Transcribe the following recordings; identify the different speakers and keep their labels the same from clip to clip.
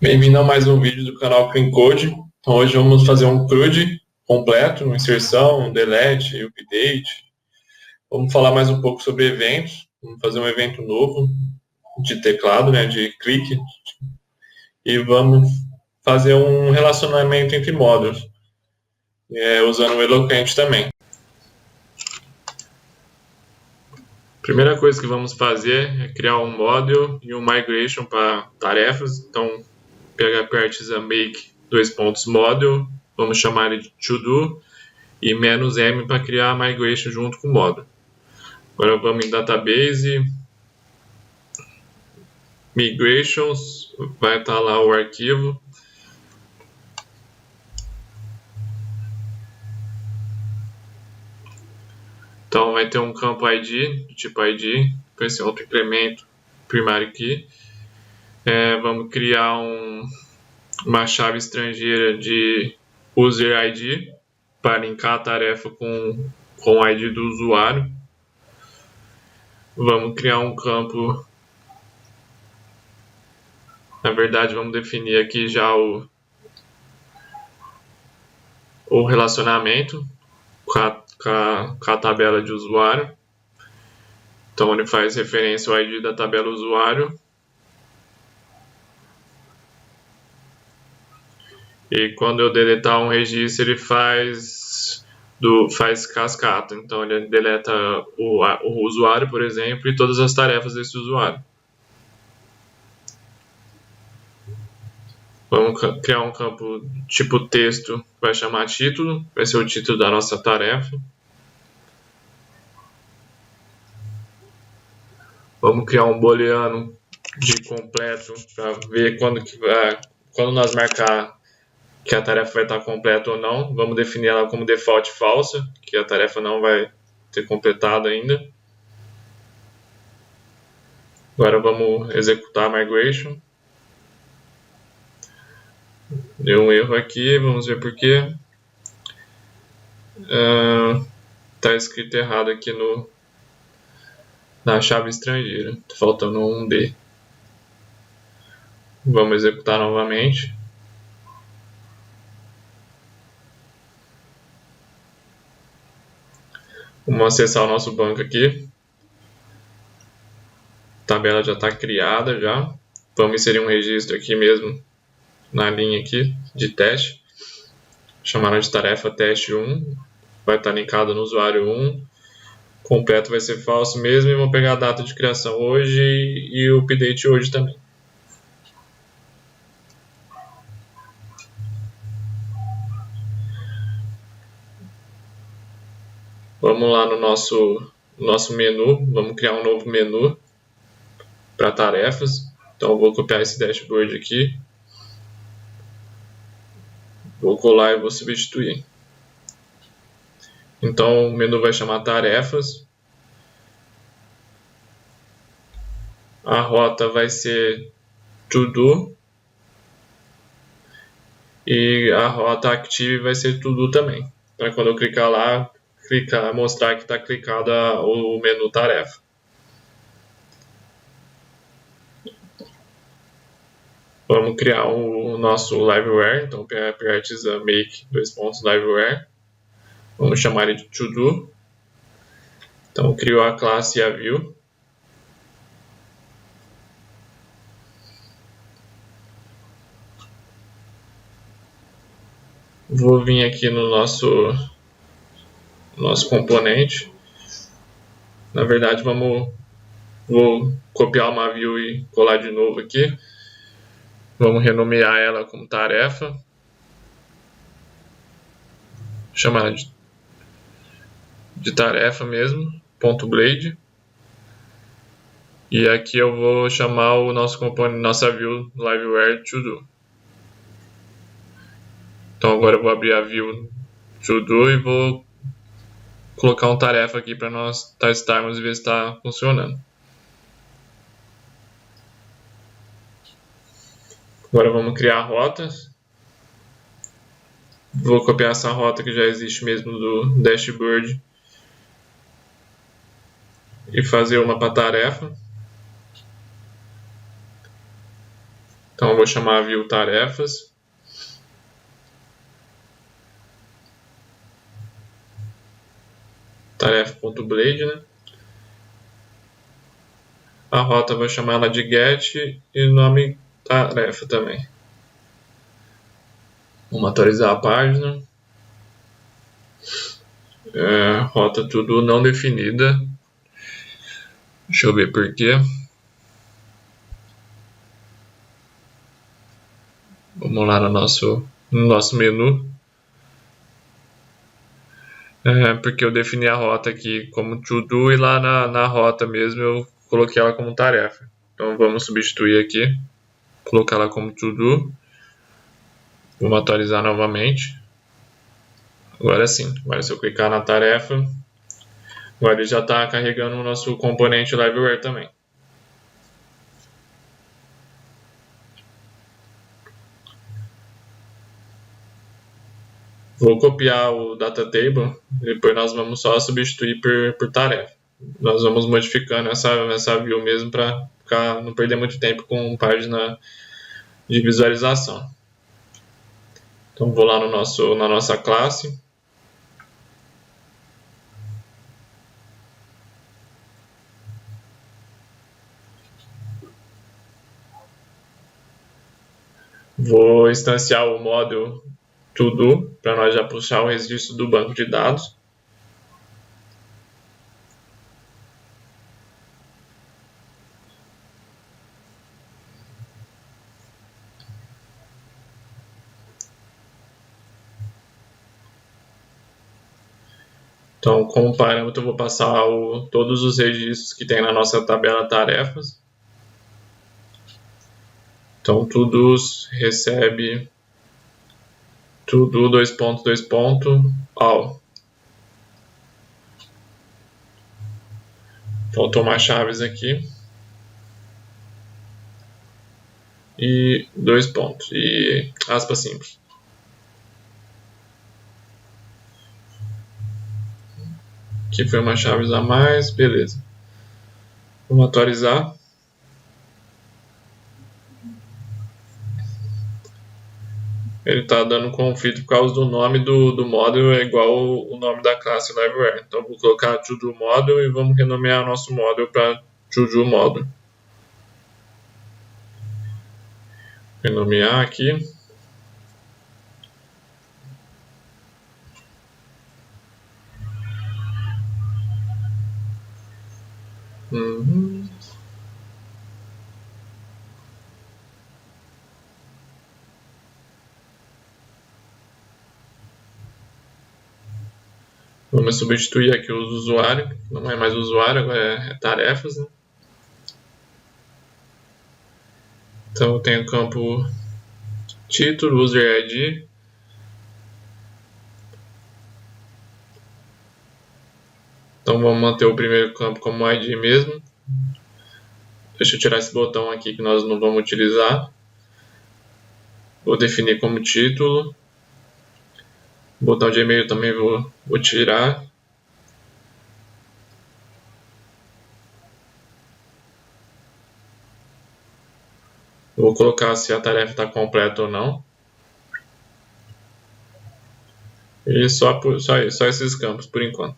Speaker 1: Bem-vindo a mais um vídeo do canal Clean Code. Então, hoje vamos fazer um CRUD completo, inserção, delete, update. Vamos falar mais um pouco sobre eventos. Vamos fazer um evento novo de teclado, de clique. E vamos fazer um relacionamento entre módulos, usando o Eloquent também. Primeira coisa que vamos fazer é criar um module e um migration para tarefas. Então, PHP Artisan Make module, vamos chamar ele de to-do, e "-m" para criar a migration junto com o módulo. Agora vamos em database, migrations, vai estar lá o arquivo. Então vai ter um campo ID, do tipo ID, vai ser outro incremento primário aqui. Vamos criar uma chave estrangeira de user ID para linkar a tarefa com o ID do usuário. Vamos criar um campo, na verdade vamos definir aqui já o relacionamento com a tabela de usuário. Então ele faz referência ao ID da tabela usuário. E quando eu deletar um registro, ele faz cascata. Então ele deleta o usuário, por exemplo, e todas as tarefas desse usuário. Vamos criar um campo tipo texto, que vai chamar título, vai ser o título da nossa tarefa. Vamos criar um booleano de completo para ver quando nós marcar que a tarefa vai estar completa ou não. Vamos definir ela como default falsa, que a tarefa não vai ter completado ainda. Agora vamos executar a migration. Deu um erro aqui, vamos ver por quê. Está escrito errado aqui na chave estrangeira, está faltando um D. Vamos executar novamente. Vamos acessar o nosso banco aqui. A tabela já está criada já. Vamos inserir um registro aqui mesmo na linha aqui de teste. Chamaram de tarefa teste 1. Vai estar linkado no usuário 1. Completo vai ser falso mesmo. E vou pegar a data de criação hoje e o update hoje também. Vamos lá no nosso menu, vamos criar um novo menu para tarefas. Então eu vou copiar esse dashboard aqui, vou colar e vou substituir. Então o menu vai chamar tarefas, a rota vai ser to do e a rota active vai ser to do também, para quando eu clicar lá, mostrar que está clicado o menu tarefa. Vamos criar o nosso library, então PHP Artisan Make library. Vamos chamar ele de to do. Então criou a classe e a view. Vou vir aqui no nosso componente. Na verdade, vou copiar uma view e colar de novo aqui. Vamos renomear ela como tarefa. Chamar de tarefa mesmo, .blade. E aqui eu vou chamar o nosso componente, nossa view library to do. Então agora eu vou abrir a view to do e vou colocar uma tarefa aqui para nós testarmos e ver se está funcionando. Agora vamos criar rotas. Vou copiar essa rota que já existe mesmo do dashboard e fazer uma para tarefa. Então eu vou chamar a view tarefas. Tarefa.blade, né? A rota eu vou chamar ela de get e o nome tarefa também. Vamos atualizar a página. Rota tudo não definida. Deixa eu ver por quê. Vamos lá no nosso menu. Porque eu defini a rota aqui como to do e lá na rota mesmo eu coloquei ela como tarefa. Então vamos substituir aqui, colocar ela como to do. Vamos atualizar novamente. Agora sim, agora se eu clicar na tarefa, agora ele já está carregando o nosso componente Liveware também. Vou copiar o data table, depois nós vamos só substituir por tarefa. Nós vamos modificando essa view mesmo para não perder muito tempo com página de visualização. Então vou lá na nossa classe. Vou instanciar o módulo todo para nós já puxar o registro do banco de dados. Então, como parâmetro, eu vou passar todos os registros que tem na nossa tabela tarefas. Então, todos recebe tudo 2.2. All. Faltou mais chaves aqui. E 2 pontos. E aspas simples. Aqui foi uma chaves a mais. Beleza. Vamos atualizar. Ele está dando conflito por causa do nome do módulo é igual o nome da classe Liveware. Então, vou colocar to-do módulo e vamos renomear nosso módulo para to-do módulo. Renomear aqui. Vamos substituir aqui os usuários, não é mais usuário, agora é tarefas, né? Então eu tenho o campo título, user ID. Então vamos manter o primeiro campo como ID mesmo. Deixa eu tirar esse botão aqui que nós não vamos utilizar. Vou definir como título. O botão de e-mail também vou tirar. Vou colocar se a tarefa está completa ou não. E só esses campos por enquanto.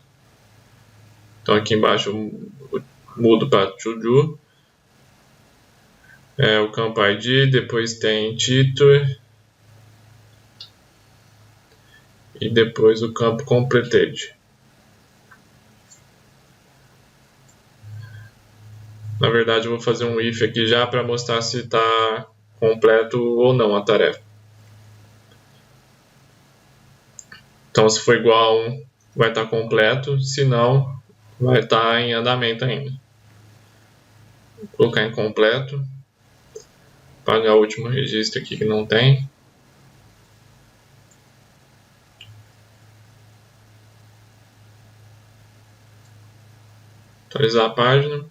Speaker 1: Então aqui embaixo eu mudo para to do. O campo ID, depois tem título. E depois o campo completed. Na verdade, eu vou fazer um if aqui já para mostrar se está completo ou não a tarefa. Então, se for igual a 1, vai estar completo. Se não, vai estar em andamento ainda. Vou colocar em completo. Apagar o último registro aqui que não tem. Atualizar a página.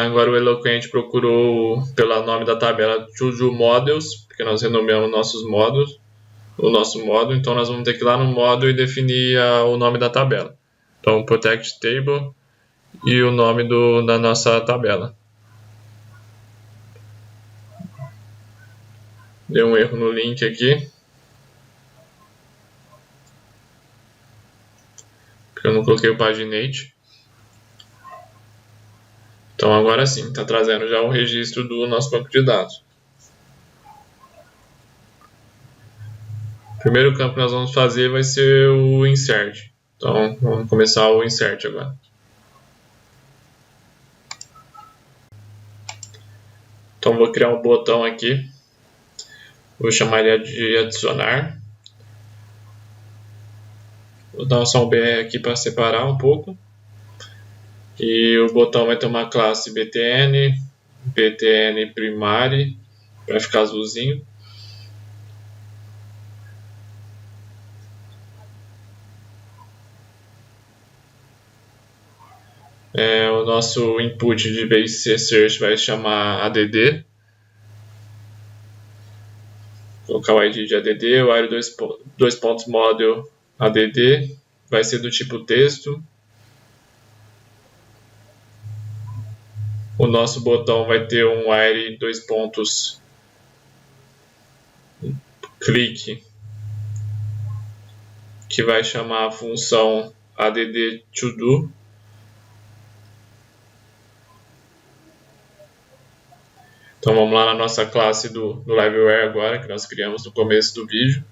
Speaker 1: Agora o Eloquent procurou pelo nome da tabela to-do models, porque nós renomeamos o nosso módulo, então nós vamos ter que ir lá no módulo e definir o nome da tabela. Então, protect table e o nome da nossa tabela. Deu um erro no link aqui. Porque eu não coloquei o paginate. Então agora sim, está trazendo já o registro do nosso banco de dados. O primeiro campo que nós vamos fazer vai ser o insert. Então vamos começar o insert agora. Então vou criar um botão aqui. Vou chamar ele de adicionar. Vou dar só um BR aqui para separar um pouco. E o botão vai ter uma classe btn, btn primary, para ficar azulzinho. O nosso input de base search vai chamar add. Vou colocar o ID de add, o array model add, vai ser do tipo texto. O nosso botão vai ter um array click, que vai chamar a função add to do. Então vamos lá na nossa classe do Liveware agora, que nós criamos no começo do vídeo.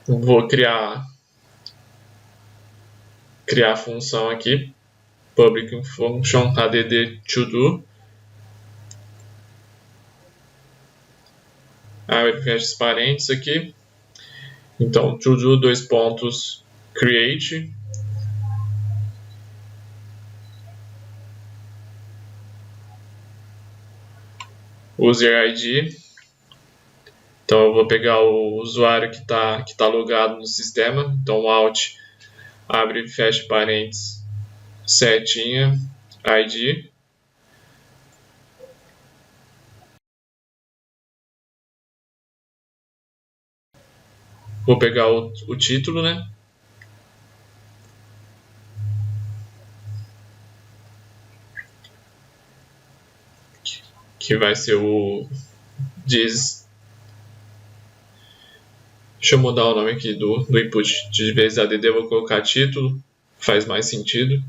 Speaker 1: Vou criar a função aqui, public function add to do. Abre fecha parênteses aqui. Então, to do create. User ID. Então eu vou pegar o usuário que tá logado no sistema. Então alt, abre e fecha parênteses, setinha, ID. Vou pegar o título, né? Que vai ser o diz. Deixa eu mudar o nome aqui do input. De vez add, eu vou colocar título. Faz mais sentido.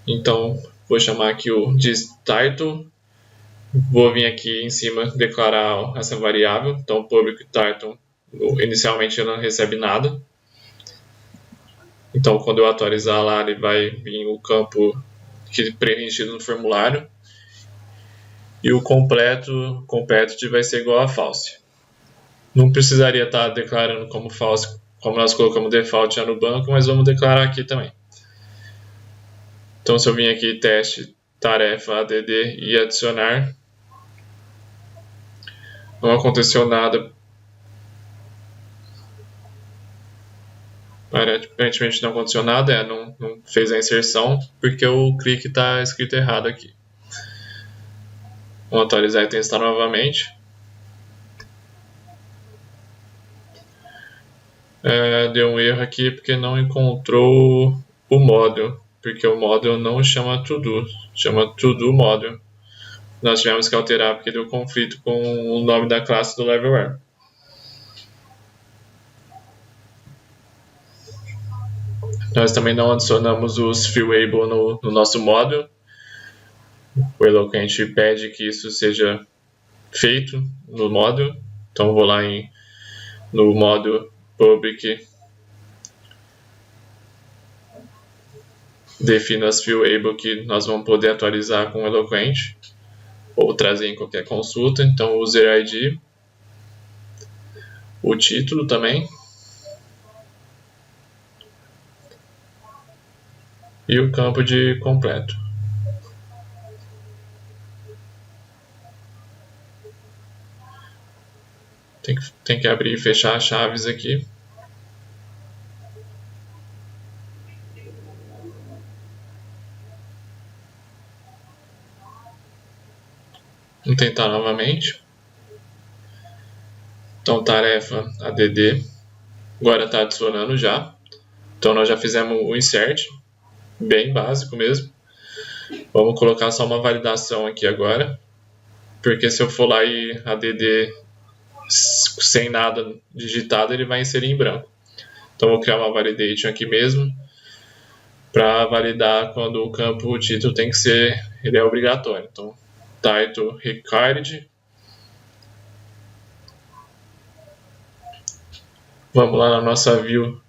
Speaker 1: Então, vou chamar aqui o diz_title. Vou vir aqui em cima declarar essa variável. Então, public title inicialmente não recebe nada. Então, quando eu atualizar lá, ele vai vir o campo que preenchido no formulário. E o completed vai ser igual a false. Não precisaria estar declarando como false, como nós colocamos default já no banco, mas vamos declarar aqui também. Então, se eu vim aqui teste tarefa add e adicionar, não aconteceu nada. Aparentemente não aconteceu nada, não fez a inserção, porque o clique está escrito errado aqui. Vamos atualizar e testar novamente. Deu um erro aqui porque não encontrou o model, porque o model não chama to-do, chama to-do model. Nós tivemos que alterar porque deu conflito com o nome da classe do Liveware. Nós também não adicionamos os viewable no nosso model. O Eloquent pede que isso seja feito no model. Então vou lá no model public, defino as viewable que nós vamos poder atualizar com o Eloquent ou trazer em qualquer consulta. Então o user ID, o título também e o campo de completo. Tem que abrir e fechar as chaves aqui. Vamos tentar novamente. Então, tarefa add, agora está adicionando já. Então, nós já fizemos o insert, bem básico mesmo. Vamos colocar só uma validação aqui agora, porque se eu for lá e add sem nada digitado, ele vai inserir em branco. Então vou criar uma validation aqui mesmo, para validar quando o campo o título tem que ser, ele é obrigatório. Então title required. Vamos lá na nossa view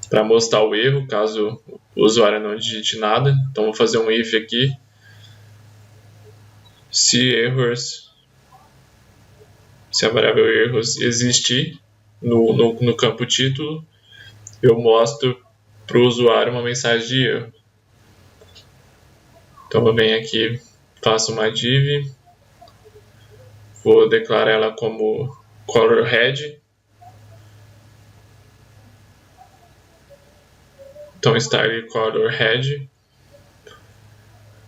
Speaker 1: para mostrar o erro, caso o usuário não digite nada. Então vou fazer um if aqui. Se a variável erros existir no campo título, eu mostro para o usuário uma mensagem de erro. Então eu venho aqui, faço uma div, vou declarar ela como color red. Então style color red,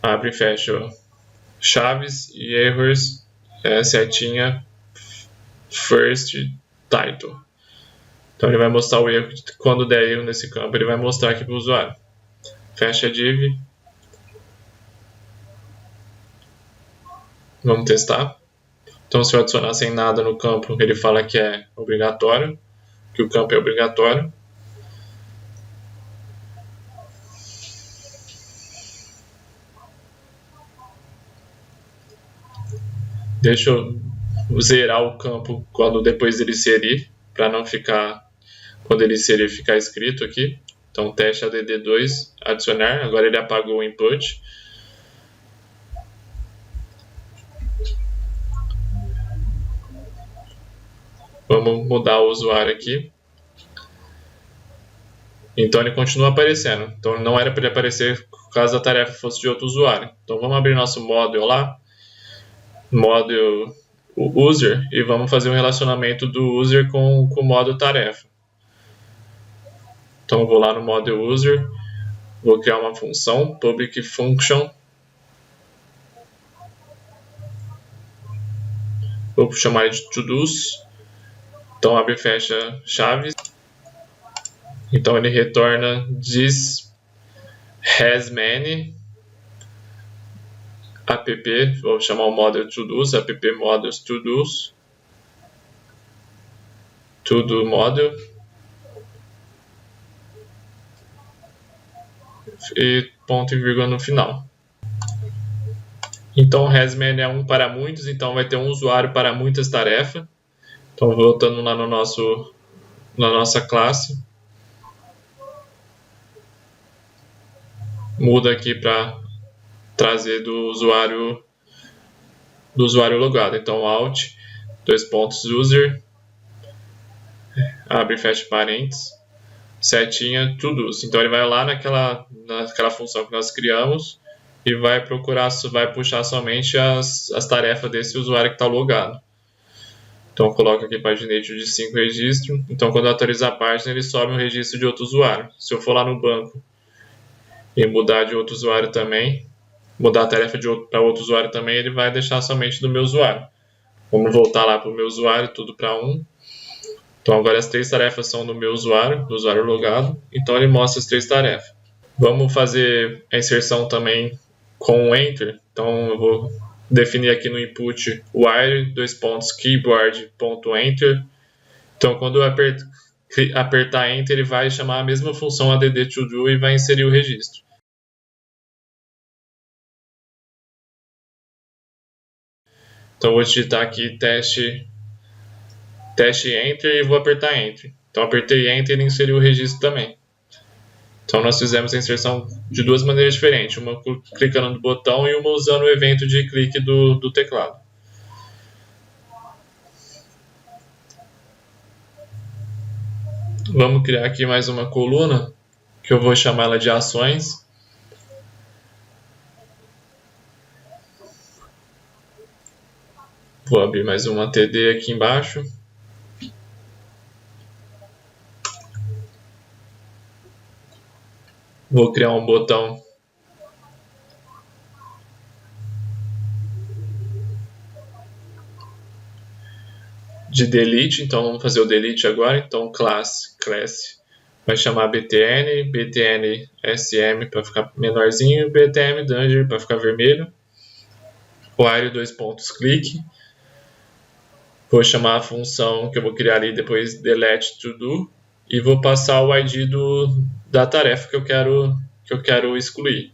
Speaker 1: abre e fecha chaves e errors, setinha first title. Então ele vai mostrar o erro, quando der erro nesse campo, ele vai mostrar aqui para o usuário. Fecha a div. Vamos testar. Então se eu adicionar sem nada no campo, ele fala que é obrigatório, que o campo é obrigatório. Deixa eu zerar o campo quando depois dele inserir, para não ficar, quando ele inserir, ficar escrito aqui. Então teste add2, adicionar, agora ele apagou o input. Vamos mudar o usuário aqui. Então ele continua aparecendo. Então não era para ele aparecer caso a tarefa fosse de outro usuário. Então vamos abrir nosso model lá, model user, e vamos fazer um relacionamento do user com o modo tarefa. Então eu vou lá no model user, vou criar uma função, public function. Vou chamar de todos. Então abre e fecha chaves. Então ele retorna this has many app, vou chamar o model todos, app models todos, todo model, e ponto e vírgula no final. Então has many é um para muitos, então vai ter um usuário para muitas tarefas. Então voltando lá no na nossa classe, muda aqui para trazer do usuário logado. Então alt, user, abre e fecha parênteses, setinha todos. Então ele vai lá naquela função que nós criamos e vai procurar, vai puxar somente as tarefas desse usuário que está logado. Então coloca aqui paginate de 5 registros. Então quando eu atualizar a página, ele sobe um registro de outro usuário. Se eu for lá no banco e mudar de outro usuário também, mudar a tarefa para outro usuário também, ele vai deixar somente do meu usuário. Vamos voltar lá para o meu usuário, tudo para 1. Então agora as 3 tarefas são do meu usuário, do usuário logado. Então ele mostra as 3 tarefas. Vamos fazer a inserção também com o Enter. Então eu vou definir aqui no input while, keyboard.enter. Então quando eu apertar Enter, ele vai chamar a mesma função add todo e vai inserir o registro. Então eu vou digitar aqui teste Enter e vou apertar Enter. Então apertei Enter e ele inseriu o registro também. Então nós fizemos a inserção de 2 maneiras diferentes, uma clicando no botão e uma usando o evento de clique do teclado. Vamos criar aqui mais uma coluna, que eu vou chamar ela de ações. Vou abrir mais uma TD aqui embaixo. Vou criar um botão de delete, então vamos fazer o delete agora. Então class vai chamar btn, btn sm para ficar menorzinho, btn danger para ficar vermelho, while 2 pontos click, vou chamar a função que eu vou criar ali depois delete to do e vou passar o ID da tarefa que eu quero excluir.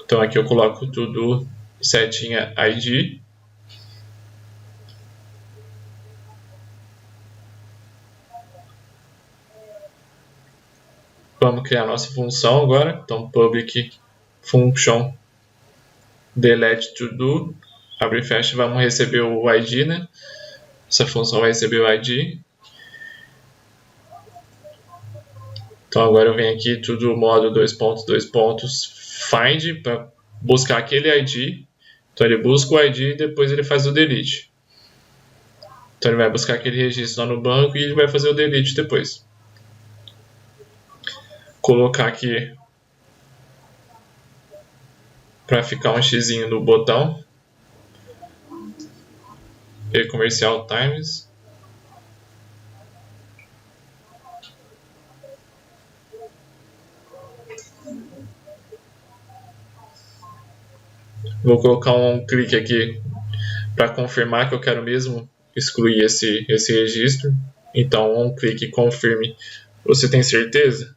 Speaker 1: Então aqui eu coloco tudo setinha ID. Vamos criar nossa função agora. Então public function delete to do, abre e fecha, vamos receber o ID, né? Essa função vai receber o ID. Então agora eu venho aqui, tudo modo 2 pontos, find, para buscar aquele ID. Então ele busca o ID e depois ele faz o delete. Então ele vai buscar aquele registro lá no banco e ele vai fazer o delete depois. Colocar aqui para ficar um xizinho no botão. E-comercial times. Vou colocar um clique aqui para confirmar que eu quero mesmo excluir esse registro. Então, um clique confirme. Você tem certeza?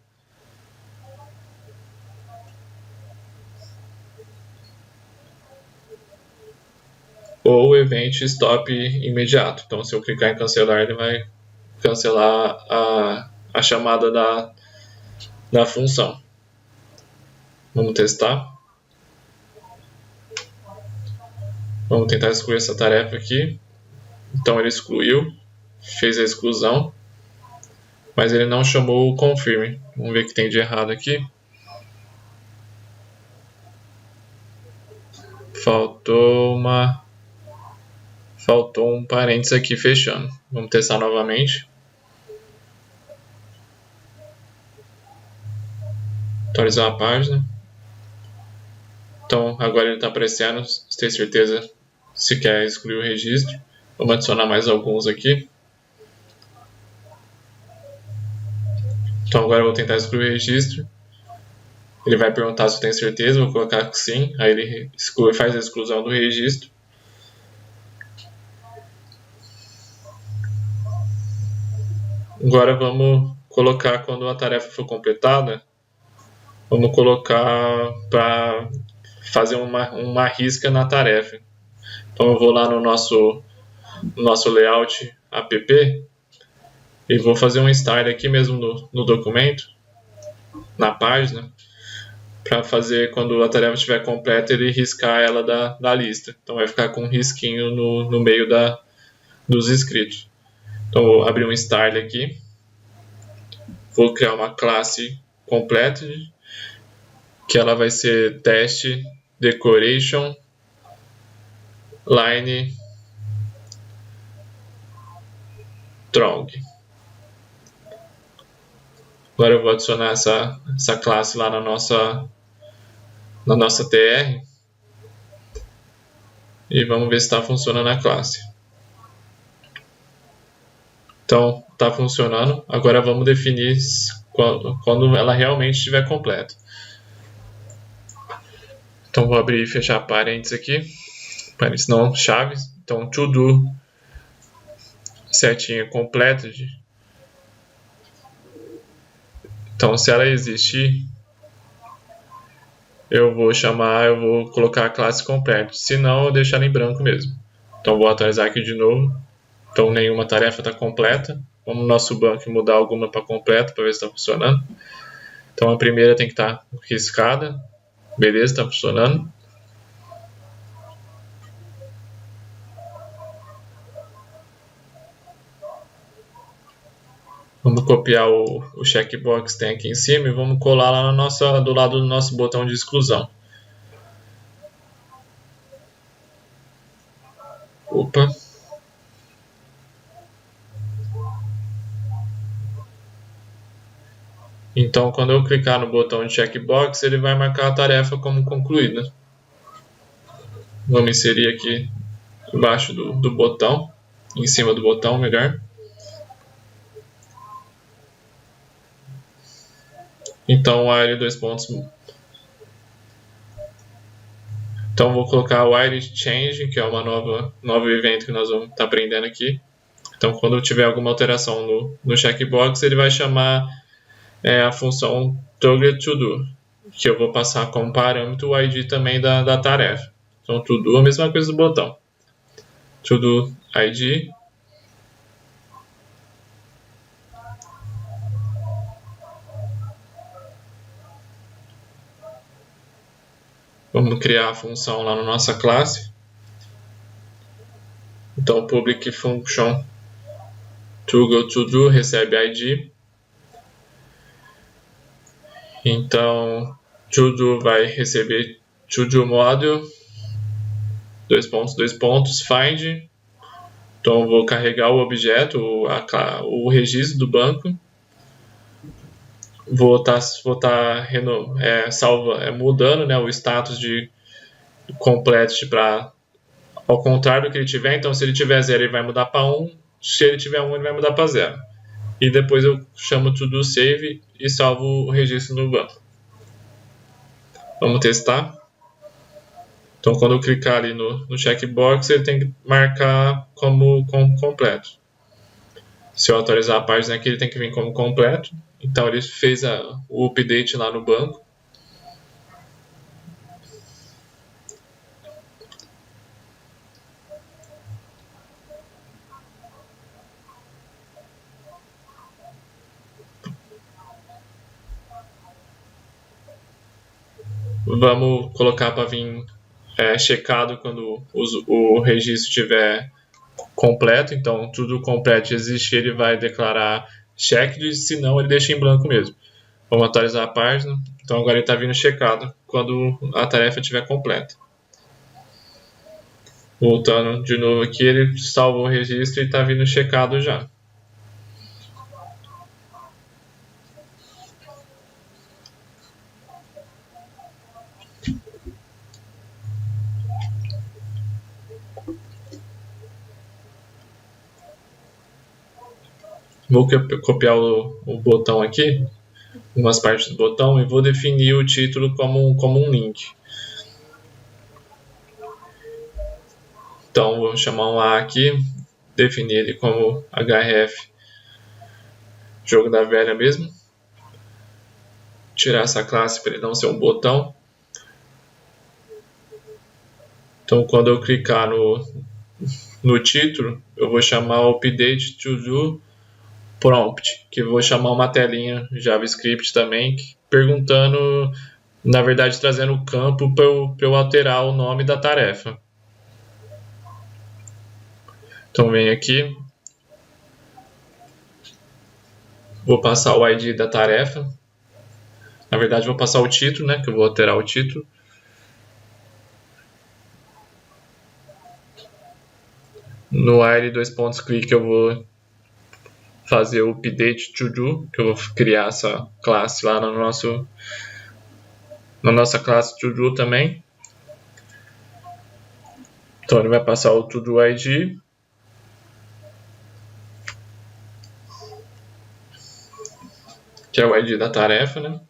Speaker 1: Ou event stop imediato. Então, se eu clicar em cancelar, ele vai cancelar a chamada da função. Vamos testar. Vamos tentar excluir essa tarefa aqui. Então ele excluiu, fez a exclusão, mas ele não chamou o confirme. Vamos ver o que tem de errado aqui. Faltou um parênteses aqui fechando. Vamos testar novamente. Atualizar a página. Então agora ele está aparecendo, se tem certeza se quer excluir o registro. Vamos adicionar mais alguns aqui. Então agora eu vou tentar excluir o registro. Ele vai perguntar se eu tenho certeza, vou colocar que sim. Aí ele faz a exclusão do registro. Agora vamos colocar quando a tarefa for completada. Vamos colocar para fazer uma risca na tarefa. Então eu vou lá no nosso layout app e vou fazer um style aqui mesmo no documento, na página, para fazer quando a tarefa estiver completa ele riscar ela da lista. Então vai ficar com um risquinho no meio dos escritos. Então vou abrir um style aqui, vou criar uma classe completed, que ela vai ser test decoration line strong. Agora eu vou adicionar essa classe lá na nossa TR e vamos ver se está funcionando a classe. Então está funcionando. Agora vamos definir quando ela realmente estiver completa. Então vou abrir e fechar parênteses aqui, parênteses não, chaves. Então to do setinha completa. Então se ela existir, eu vou colocar a classe completa. Se não, eu vou deixar ela em branco mesmo. Então vou atualizar aqui de novo. Então nenhuma tarefa está completa. Vamos no nosso banco mudar alguma para completa para ver se está funcionando. Então a primeira tem que estar riscada. Beleza, está funcionando. Vamos copiar o checkbox que tem aqui em cima e vamos colar lá do lado do nosso botão de exclusão. Opa. Então, quando eu clicar no botão de checkbox, ele vai marcar a tarefa como concluída. Vamos inserir aqui embaixo do botão, em cima do botão, melhor. Então, while dois pontos. Então, vou colocar while change, que é uma novo evento que nós vamos estar aprendendo aqui. Então, quando tiver alguma alteração no checkbox, ele vai chamar a função toggle to do, que eu vou passar como parâmetro o ID também da tarefa. Então, to do, a mesma coisa do botão. To do ID. Vamos criar a função lá na nossa classe. Então, public function toggle to do recebe ID. Então, to do vai receber to do module, dois pontos, find. Então, eu vou carregar o objeto, o registro do banco. Vou estar mudando, né, o status de complete para ao contrário do que ele tiver. Então, se ele tiver 0, ele vai mudar para 1. Se ele tiver 1, ele vai mudar para 0. E depois eu chamo to do save e salvo o registro no banco. Vamos testar. Então, quando eu clicar ali no checkbox, ele tem que marcar como completo. Se eu atualizar a página aqui, ele tem que vir como completo. Então, ele fez o update lá no banco. Vamos colocar para vir checado quando o registro estiver completo. Então, tudo completo existe, ele vai declarar checked, se não, ele deixa em branco mesmo. Vamos atualizar a página. Então, agora ele está vindo checado quando a tarefa estiver completa. Voltando de novo aqui, ele salvou o registro e está vindo checado já. Vou copiar o botão aqui, umas partes do botão, e vou definir o título como um link. Então, vou chamar um A aqui, definir ele como href, jogo da velha mesmo. Tirar essa classe para ele não ser um botão. Então, quando eu clicar no título, eu vou chamar o update to do prompt, que eu vou chamar uma telinha JavaScript também, perguntando, na verdade, trazendo o campo para eu alterar o nome da tarefa. Então, venho aqui, vou passar o ID da tarefa. Na verdade, vou passar o título, né, que eu vou alterar o título. No while click eu vou fazer o update to do, que eu vou criar essa classe lá na nossa classe to do também. Então ele vai passar o to do ID. Que é o ID da tarefa, né?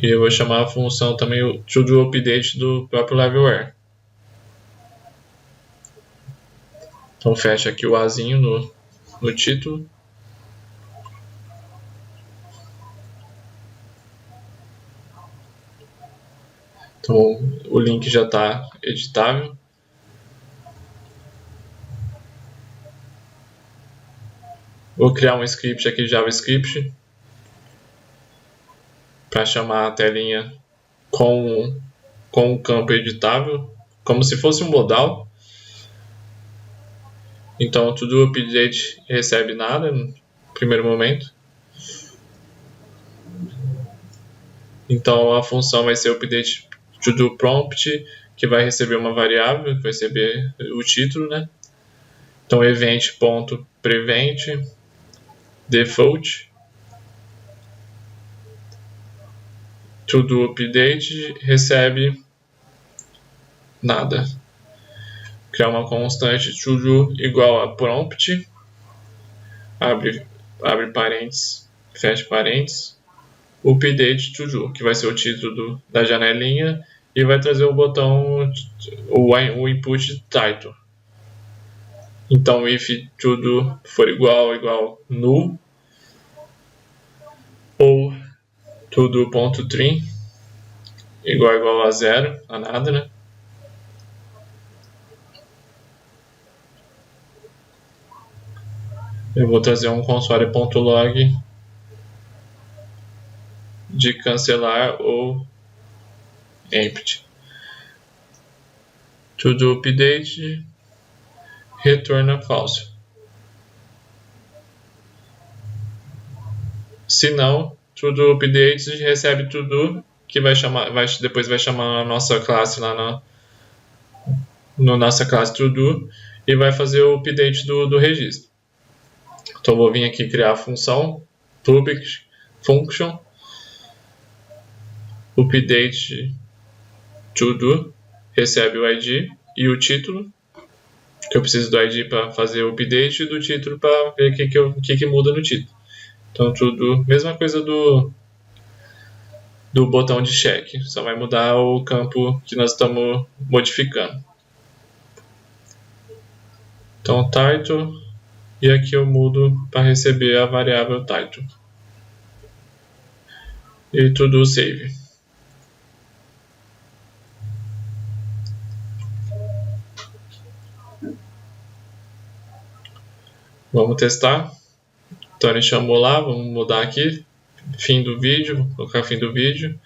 Speaker 1: E eu vou chamar a função também o to do update do próprio Levelware. Então fecha aqui o Azinho no título. Então o link já está editável. Vou criar um script aqui de JavaScript para chamar a telinha com um campo editável, como se fosse um modal. Então, o to do update recebe nada no primeiro momento. Então, a função vai ser o update to do prompt, que vai receber uma variável, que vai receber o título, né? Então, event.prevent default to do update recebe nada. Criar uma constante to do igual a prompt, abre parênteses, fecha parênteses, update to do, que vai ser o título da janelinha, e vai trazer o botão, o input title. Então, if tudo for igual null, ou tudo.trim igual a zero, a nada, né? Eu vou trazer um console.log de cancelar ou empty. To update retorna falso. Se não, to update recebe to que depois vai chamar a nossa classe lá na nossa classe to e vai fazer o update do registro. Então vou vir aqui criar a função public function update to recebe o ID e o título, que eu preciso do ID para fazer o update, e do título para ver o que muda no título. Então tudo, mesma coisa do botão de check, só vai mudar o campo que nós estamos modificando. Então title, e aqui eu mudo para receber a variável title. E tudo save. Vamos testar. Então ele chamou lá, vamos mudar aqui, fim do vídeo, vou colocar fim do vídeo.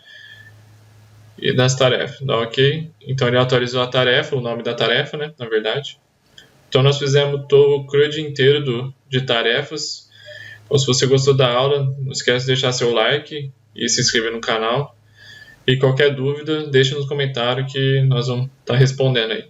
Speaker 1: E das tarefas, dá ok. Então ele atualizou a tarefa, o nome da tarefa, né, na verdade. Então nós fizemos o CRUD inteiro de tarefas. Então se você gostou da aula, não esquece de deixar seu like e se inscrever no canal. E qualquer dúvida, deixa nos comentários que nós vamos estar respondendo aí.